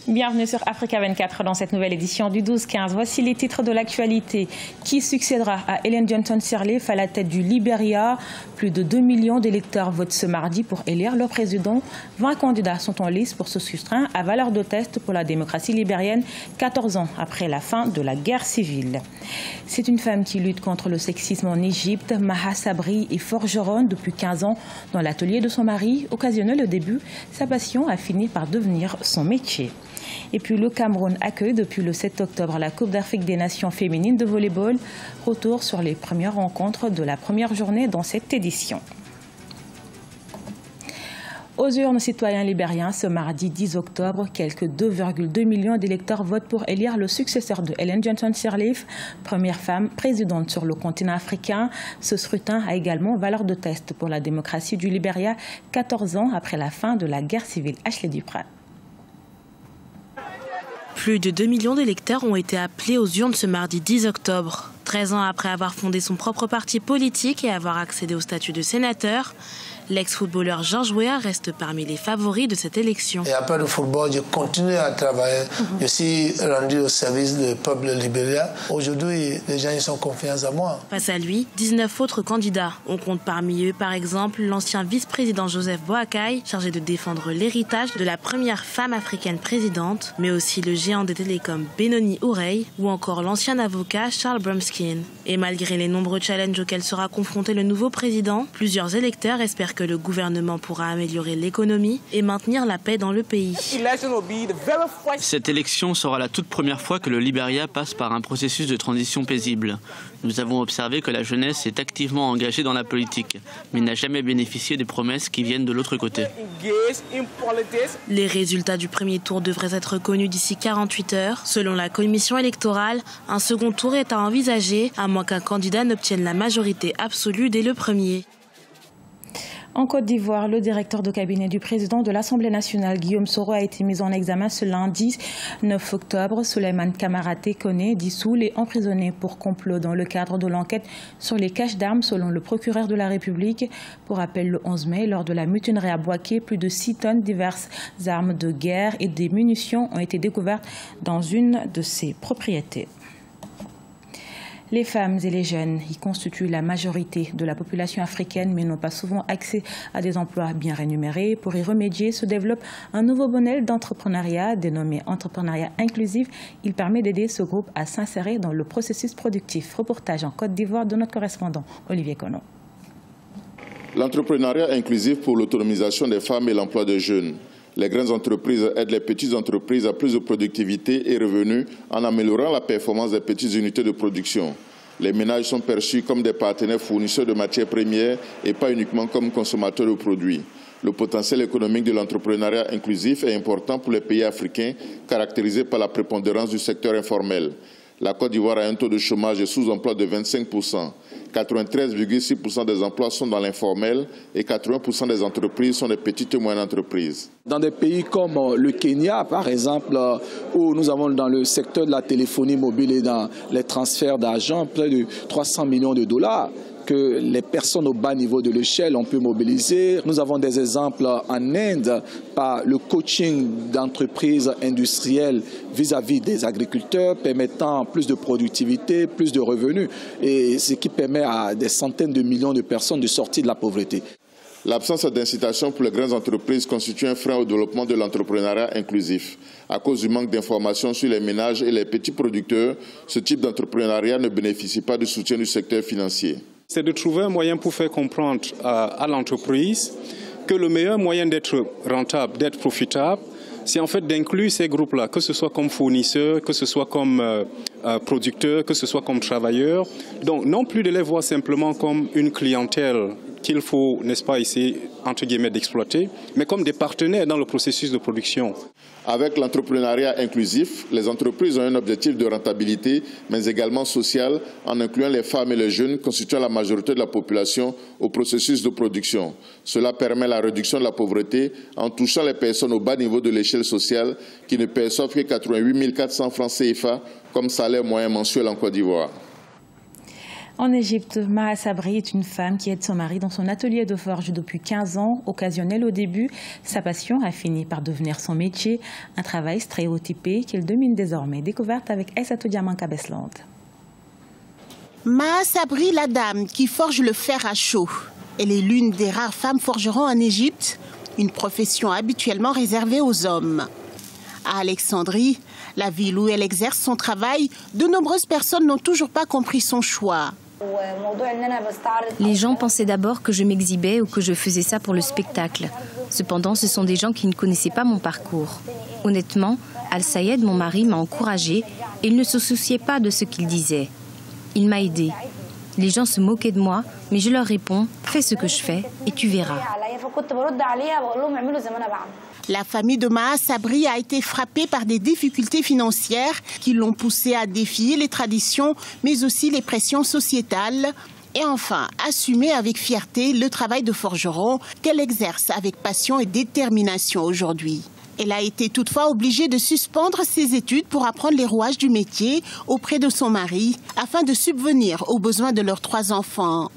Bienvenue sur Africa 24 dans cette nouvelle édition du 12-15. Voici les titres de l'actualité. Qui succédera à Ellen Johnson Sirleaf à la tête du Libéria? Plus de 2 millions d'électeurs votent ce mardi pour élire leur président. 20 candidats sont en lice pour se soustraire à valeur de test pour la démocratie libérienne 14 ans après la fin de la guerre civile. C'est une femme qui lutte contre le sexisme en Égypte. Maha Sabri est forgeronne depuis 15 ans dans l'atelier de son mari. Occasionnel au début, sa passion a fini par devenir son métier. Et puis le Cameroun accueille depuis le 7 octobre la Coupe d'Afrique des Nations féminines de volleyball. Retour sur les premières rencontres de la première journée dans cette édition. Aux urnes citoyens libériens, ce mardi 10 octobre, quelques 2,2 millions d'électeurs votent pour élire le successeur de Ellen Johnson Sirleaf, première femme présidente sur le continent africain. Ce scrutin a également valeur de test pour la démocratie du Libéria, 14 ans après la fin de la guerre civile. Ashley Duprat. Plus de 2 millions d'électeurs ont été appelés aux urnes ce mardi 10 octobre. 13 ans après avoir fondé son propre parti politique et avoir accédé au statut de sénateur, l'ex-footballeur George Weah reste parmi les favoris de cette élection. Et après le football, j'ai continué à travailler. Je suis rendu au service du peuple libérien. Aujourd'hui, les gens ils ont confiance en moi. Face à lui, 19 autres candidats. On compte parmi eux, par exemple, l'ancien vice-président Joseph Boakai, chargé de défendre l'héritage de la première femme africaine présidente, mais aussi le géant des télécoms Benoni Urey ou encore l'ancien avocat Charles Brumskin. Et malgré les nombreux challenges auxquels sera confronté le nouveau président, plusieurs électeurs espèrent que le gouvernement pourra améliorer l'économie et maintenir la paix dans le pays. Cette élection sera la toute première fois que le Libéria passe par un processus de transition paisible. Nous avons observé que la jeunesse est activement engagée dans la politique, mais n'a jamais bénéficié des promesses qui viennent de l'autre côté. Les résultats du premier tour devraient être connus d'ici 48 heures. Selon la commission électorale, un second tour est à envisager, à moins qu'un candidat n'obtienne la majorité absolue dès le premier. En Côte d'Ivoire, le directeur de cabinet du président de l'Assemblée nationale, Guillaume Soro, a été mis en examen ce lundi 9 octobre. Souleymane Camara Tékoné, dissous et emprisonné pour complot dans le cadre de l'enquête sur les caches d'armes selon le procureur de la République. Pour rappel, le 11 mai, lors de la mutinerie à Bouaké, plus de 6 tonnes diverses armes de guerre et des munitions ont été découvertes dans une de ses propriétés. Les femmes et les jeunes y constituent la majorité de la population africaine, mais n'ont pas souvent accès à des emplois bien rémunérés. Pour y remédier, se développe un nouveau modèle d'entrepreneuriat dénommé entrepreneuriat inclusif. Il permet d'aider ce groupe à s'insérer dans le processus productif. Reportage en Côte d'Ivoire de notre correspondant Olivier Kono. L'entrepreneuriat inclusif pour l'autonomisation des femmes et l'emploi de jeunes. Les grandes entreprises aident les petites entreprises à plus de productivité et revenus en améliorant la performance des petites unités de production. Les ménages sont perçus comme des partenaires fournisseurs de matières premières et pas uniquement comme consommateurs de produits. Le potentiel économique de l'entrepreneuriat inclusif est important pour les pays africains caractérisés par la prépondérance du secteur informel. La Côte d'Ivoire a un taux de chômage et sous-emploi de 25%. 93,6% des emplois sont dans l'informel et 80% des entreprises sont des petites et moyennes entreprises. Dans des pays comme le Kenya, par exemple, où nous avons dans le secteur de la téléphonie mobile et dans les transferts d'argent près de 300 millions de dollars, que les personnes au bas niveau de l'échelle ont pu mobiliser. Nous avons des exemples en Inde par le coaching d'entreprises industrielles vis-à-vis des agriculteurs permettant plus de productivité, plus de revenus et ce qui permet à des centaines de millions de personnes de sortir de la pauvreté. L'absence d'incitation pour les grandes entreprises constitue un frein au développement de l'entrepreneuriat inclusif. À cause du manque d'informations sur les ménages et les petits producteurs, ce type d'entrepreneuriat ne bénéficie pas du soutien du secteur financier. C'est de trouver un moyen pour faire comprendre à l'entreprise que le meilleur moyen d'être rentable, d'être profitable, c'est en fait d'inclure ces groupes-là, que ce soit comme fournisseurs, que ce soit comme producteurs, que ce soit comme travailleurs. Donc non plus de les voir simplement comme une clientèle qu'il faut, n'est-ce pas, essayer, entre guillemets, d'exploiter, mais comme des partenaires dans le processus de production. Avec l'entrepreneuriat inclusif, les entreprises ont un objectif de rentabilité, mais également social, en incluant les femmes et les jeunes constituant la majorité de la population au processus de production. Cela permet la réduction de la pauvreté en touchant les personnes au bas niveau de l'échelle sociale qui ne perçoivent que 88 400 francs CFA comme salaire moyen mensuel en Côte d'Ivoire. En Égypte, Maha Sabri est une femme qui aide son mari dans son atelier de forge depuis 15 ans. Occasionnelle au début, sa passion a fini par devenir son métier, un travail stéréotypé qu'il domine désormais. Découverte avec Aïssatou Diamanka Besland. Maha Sabri, la dame qui forge le fer à chaud. Elle est l'une des rares femmes forgerons en Égypte, une profession habituellement réservée aux hommes. À Alexandrie, la ville où elle exerce son travail, de nombreuses personnes n'ont toujours pas compris son choix. Les gens pensaient d'abord que je m'exhibais ou que je faisais ça pour le spectacle. Cependant, ce sont des gens qui ne connaissaient pas mon parcours. Honnêtement, Al-Sayed, mon mari, m'a encouragée et il ne se souciait pas de ce qu'il disait. Il m'a aidée. Les gens se moquaient de moi, mais je leur réponds « Fais ce que je fais et tu verras ». La famille de Maha Sabri a été frappée par des difficultés financières qui l'ont poussée à défier les traditions, mais aussi les pressions sociétales. Et enfin, assumer avec fierté le travail de forgeron qu'elle exerce avec passion et détermination aujourd'hui. Elle a été toutefois obligée de suspendre ses études pour apprendre les rouages du métier auprès de son mari afin de subvenir aux besoins de leurs 3 enfants.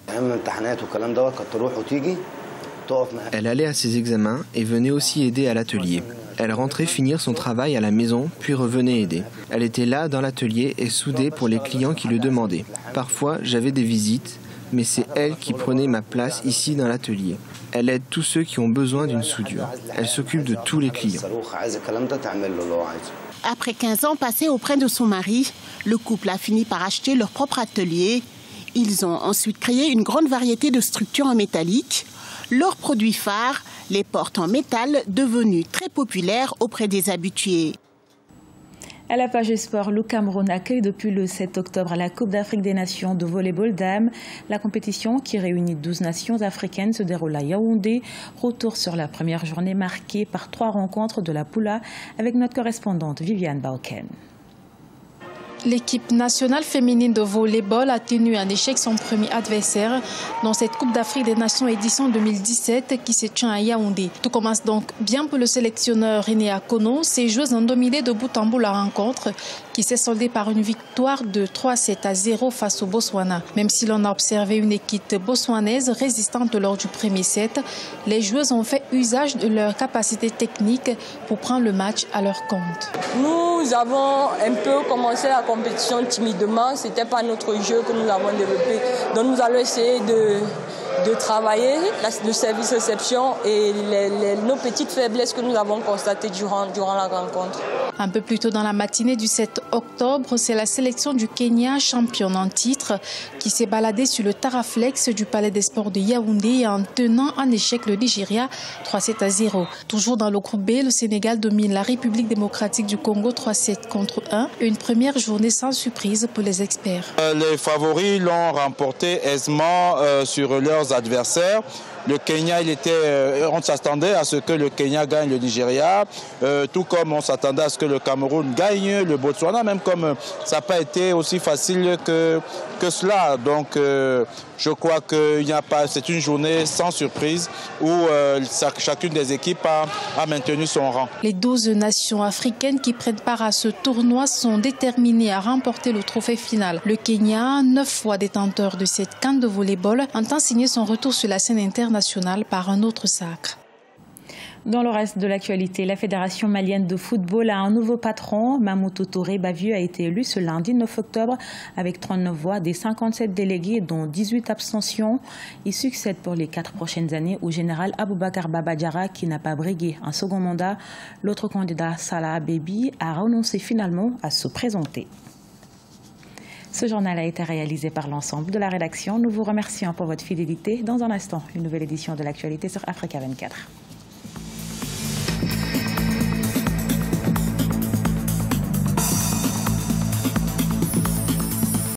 Elle allait à ses examens et venait aussi aider à l'atelier. Elle rentrait finir son travail à la maison, puis revenait aider. Elle était là dans l'atelier et soudait pour les clients qui le demandaient. Parfois, j'avais des visites, mais c'est elle qui prenait ma place ici dans l'atelier. Elle aide tous ceux qui ont besoin d'une soudure. Elle s'occupe de tous les clients. Après 15 ans passés auprès de son mari, le couple a fini par acheter leur propre atelier. Ils ont ensuite créé une grande variété de structures en métallique. Leur produit phare, les portes en métal, devenues très populaires auprès des habitués. À la page sport, le Cameroun accueille depuis le 7 octobre la Coupe d'Afrique des Nations de volleyball dames. La compétition, qui réunit 12 nations africaines, se déroule à Yaoundé. Retour sur la première journée marquée par 3 rencontres de la poule A avec notre correspondante Viviane Bauken. L'équipe nationale féminine de volleyball a tenu un échec son premier adversaire dans cette Coupe d'Afrique des Nations édition 2017 qui se tient à Yaoundé. Tout commence donc bien pour le sélectionneur René Akono. Ses joueuses ont dominé de bout en bout la rencontre qui s'est soldée par une victoire de 3-7-0 face au Botswana. Même si l'on a observé une équipe botswanaise résistante lors du premier set, les joueuses ont fait usage de leur capacité technique pour prendre le match à leur compte. Nous avons un peu commencé la compétition timidement, ce n'était pas notre jeu que nous avons développé. Donc nous allons essayer de travailler le service réception et nos petites faiblesses que nous avons constatées durant la rencontre. Un peu plus tôt dans la matinée du 7 octobre, c'est la sélection du Kenya, championne en titre, qui s'est baladée sur le Taraflex du Palais des Sports de Yaoundé en tenant en échec le Nigeria 3-7-0. Toujours dans le groupe B, le Sénégal domine la République démocratique du Congo 3-7 contre 1. Une première journée sans surprise pour les experts. Les favoris l'ont remporté aisément sur leurs adversaires. Le Kenya, on s'attendait à ce que le Kenya gagne le Nigeria, tout comme on s'attendait à ce que le Cameroun gagne le Botswana, même comme ça n'a pas été aussi facile que cela. Donc je crois que c'est une journée sans surprise où chacune des équipes a maintenu son rang. Les 12 nations africaines qui prennent part à ce tournoi sont déterminées à remporter le trophée final. Le Kenya, 9 fois détenteur de cette CAN de volleyball, entend signer son retour sur la scène internationale par un autre sacre. Dans le reste de l'actualité, la Fédération malienne de football a un nouveau patron. Mamoutou Touré Bavieux a été élu ce lundi 9 octobre avec 39 voix des 57 délégués, dont 18 abstentions. Il succède pour les 4 prochaines années au général Aboubakar Babadjara qui n'a pas brigué un second mandat. L'autre candidat, Salah Bébi, a renoncé finalement à se présenter. Ce journal a été réalisé par l'ensemble de la rédaction. Nous vous remercions pour votre fidélité. Dans un instant, une nouvelle édition de l'actualité sur Africa 24.